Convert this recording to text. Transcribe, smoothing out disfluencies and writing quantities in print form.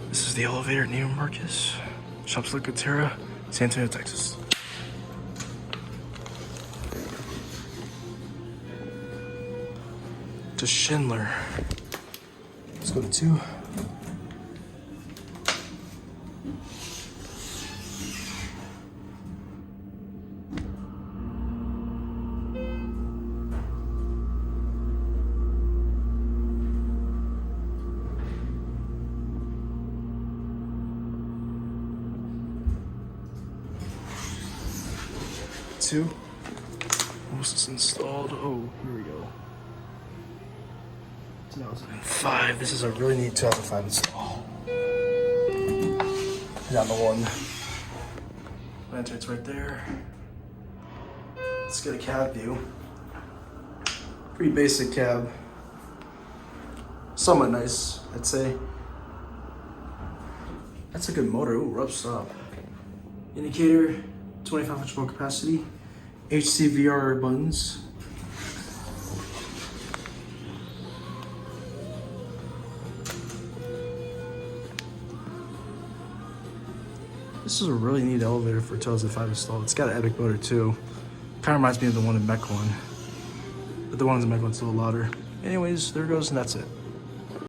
This is the elevator at Neiman Marcus. Shops like Cantera, San Antonio, Texas. To Schindler. Let's go to 2. Most is installed. Oh, here we go. 2005. This is a really neat 2005 install. Down the 1. Lanterns right there. Let's get a cab view. Pretty basic cab. Somewhat nice, I'd say. That's a good motor. Ooh, rough stop. Indicator, 2500 volt capacity. HCVR buttons. This is a really neat elevator for 2005 install. It's got an epic motor too. Kind of reminds me of the one in Mequon. But the one in Mequon's a little louder. Anyways, there it goes, and that's it.